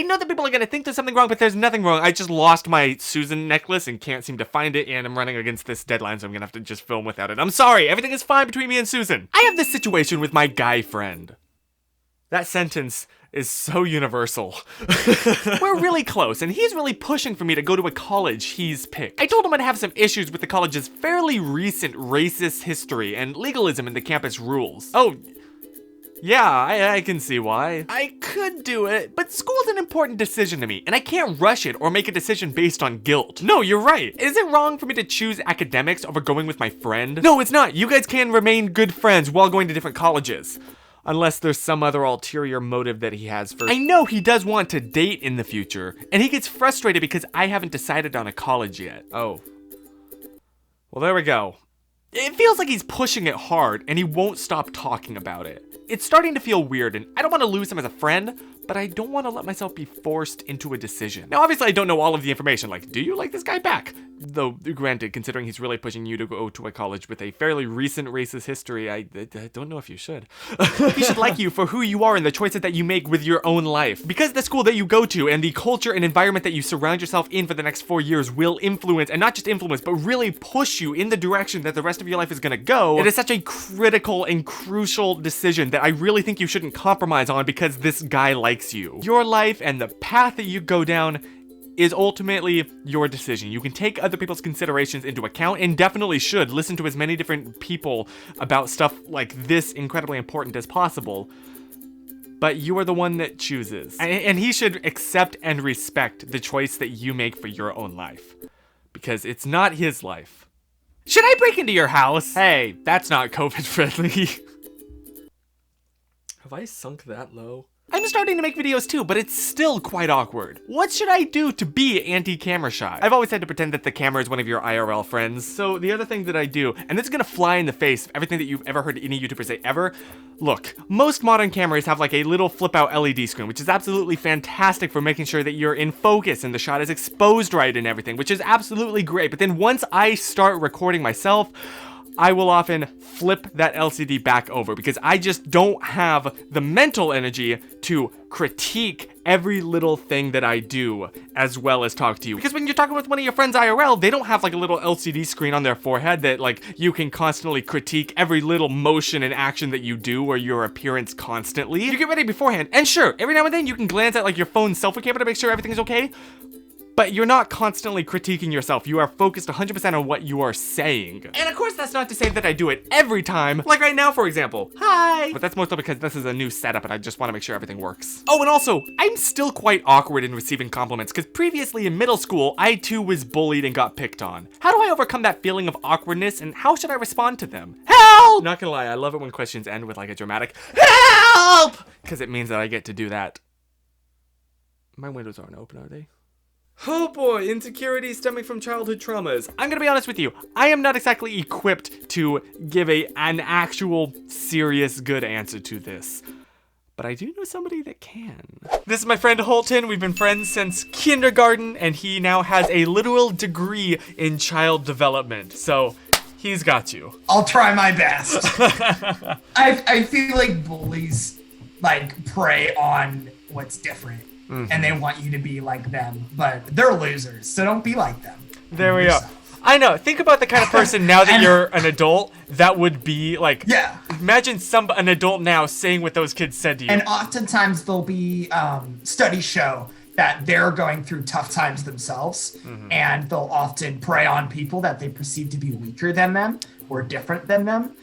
I know that people are gonna think there's something wrong, but there's nothing wrong. I just lost my Susan necklace and can't seem to find it, and I'm running against this deadline, so I'm gonna have to just film without it. I'm sorry, everything is fine between me and Susan. I have this situation with my guy friend. That sentence is so universal. We're really close, and he's really pushing for me to go to a college he's picked. I told him I'd have some issues with the college's fairly recent racist history and legalism in the campus rules. Oh, yeah, I can see why. I could do it, but school's an important decision to me, and I can't rush it or make a decision based on guilt. No, you're right. Is it wrong for me to choose academics over going with my friend? No, it's not. You guys can remain good friends while going to different colleges. Unless there's some other ulterior motive that he has for— I know he does want to date in the future, and he gets frustrated because I haven't decided on a college yet. Oh. Well, there we go. It feels like he's pushing it hard, and he won't stop talking about it. It's starting to feel weird, and I don't want to lose him as a friend, but I don't want to let myself be forced into a decision. Now, obviously, I don't know all of the information, like, do you like this guy back? Though, granted, considering he's really pushing you to go to a college with a fairly recent racist history, I don't know if you should. He should like you for who you are and the choices that you make with your own life. Because the school that you go to and the culture and environment that you surround yourself in for the next 4 years will influence, and not just influence, but really push you in the direction that the rest of your life is gonna go. It is such a critical and crucial decision that I really think you shouldn't compromise on because this guy likes you. Your life and the path that you go down is ultimately your decision. You can take other people's considerations into account and definitely should listen to as many different people about stuff like this incredibly important as possible. But you are the one that chooses. And he should accept and respect the choice that you make for your own life. Because it's not his life. Should I break into your house? Hey, that's not COVID friendly. Have I sunk that low? I'm starting to make videos too, but it's still quite awkward. What should I do to be anti-camera shy? I've always had to pretend that the camera is one of your IRL friends. So the other thing that I do, and this is gonna fly in the face of everything that you've ever heard any YouTuber say ever. Look, most modern cameras have like a little flip out LED screen, which is absolutely fantastic for making sure that you're in focus and the shot is exposed right and everything, which is absolutely great. But then once I start recording myself, I will often flip that LCD back over because I just don't have the mental energy to critique every little thing that I do as well as talk to you. Because when you're talking with one of your friends IRL, they don't have like a little LCD screen on their forehead that like you can constantly critique every little motion and action that you do or your appearance constantly. You get ready beforehand, and sure, every now and then you can glance at like your phone's selfie camera to make sure everything's okay. But you're not constantly critiquing yourself. You are focused 100% on what you are saying. And of course, that's not to say that I do it every time. Like right now, for example. Hi! But that's mostly because this is a new setup and I just want to make sure everything works. Oh, and also, I'm still quite awkward in receiving compliments because previously in middle school, I too was bullied and got picked on. How do I overcome that feeling of awkwardness and how should I respond to them? Help! Not gonna lie, I love it when questions end with like a dramatic HELP! Because it means that I get to do that. My windows aren't open, are they? Oh boy, insecurity stemming from childhood traumas. I'm gonna be honest with you, I am not exactly equipped to give an actual serious good answer to this. But I do know somebody that can. This is my friend Holton. We've been friends since kindergarten, and he now has a literal degree in child development. So he's got you. I'll try my best. I feel like bullies like prey on what's different. Mm-hmm. And they want you to be like them, but they're losers, so don't be like them. There we go. I know. Think about the kind of person now that you're an adult that would be like. Yeah. Imagine an adult now saying what those kids said to you. And oftentimes there'll be studies show that they're going through tough times themselves, and they'll often prey on people that they perceive to be weaker than them or different than them,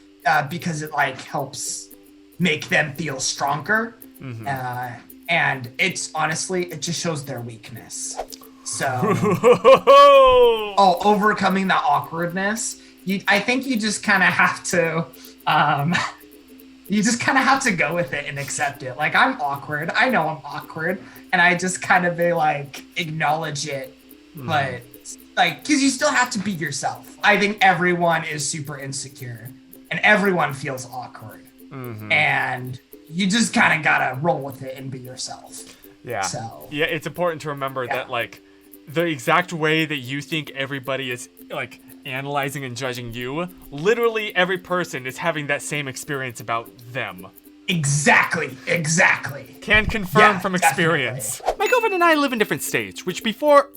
because it like helps make them feel stronger. And it's honestly, it just shows their weakness. So, overcoming that awkwardness, I think you just kind of have to, go with it and accept it. Like, I'm awkward. I know I'm awkward. And I just kind of acknowledge it. But, like, because you still have to be yourself. I think everyone is super insecure. And everyone feels awkward. And you just kind of gotta roll with it and be yourself. Yeah. So. Yeah, it's important to remember that, like, the exact way that you think everybody is, like, analyzing and judging you, literally every person is having that same experience about them. Exactly. Can confirm Yeah, from experience. My girlfriend and I live in different states, which before,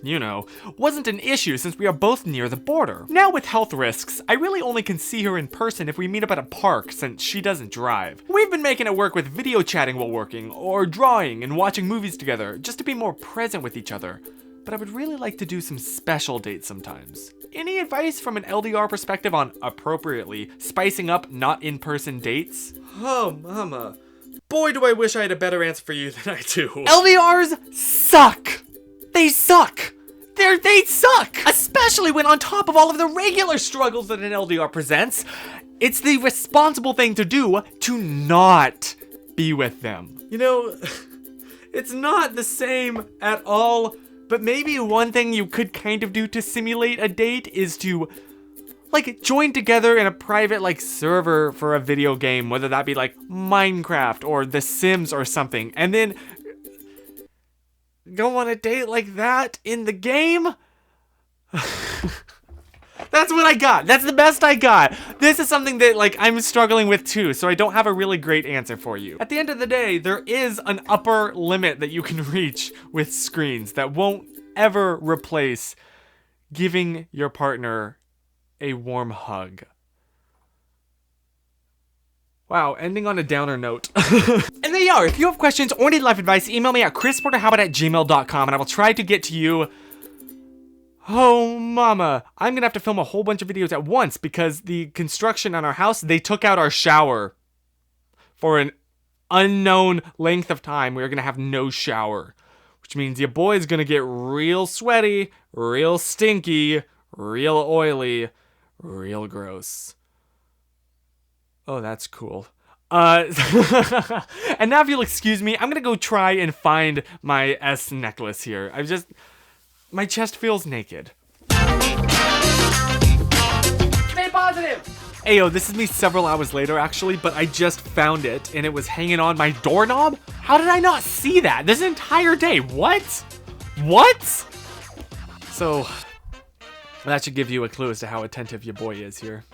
you know, wasn't an issue since we are both near the border. Now with health risks, I really only can see her in person if we meet up at a park since she doesn't drive. We've been making it work with video chatting while working, or drawing and watching movies together, just to be more present with each other. But I would really like to do some special dates sometimes. Any advice from an LDR perspective on appropriately spicing up not in-person dates? Oh, mama. Boy, do I wish I had a better answer for you than I do. LDRs suck! They suck! They suck! Especially when on top of all of the regular struggles that an LDR presents, it's the responsible thing to do to not be with them. You know, it's not the same at all, but maybe one thing you could kind of do to simulate a date is to like join together in a private like server for a video game, whether that be like Minecraft or The Sims or something, and then go on a date like that in the game. That's what I got. That's the best I got. This is something that like I'm struggling with too, so I don't have a really great answer for you. At the end of the day, there is an upper limit that you can reach with screens that won't ever replace giving your partner a warm hug. Wow, ending on a downer note. And there you are. If you have questions or need life advice, email me at chrisporterhobbit@gmail.com and I will try to get to you. Oh, mama. I'm gonna have to film a whole bunch of videos at once because the construction on our house, they took out our shower for an unknown length of time. We're gonna have no shower, which means your boy's gonna get real sweaty, real stinky, real oily, real gross. Oh, that's cool. And now if you'll excuse me, I'm gonna go try and find my S necklace here. My chest feels naked. Stay positive! Ayo, this is me several hours later actually, but I just found it and it was hanging on my doorknob. How did I not see that? This entire day, what? So, that should give you a clue as to how attentive your boy is here.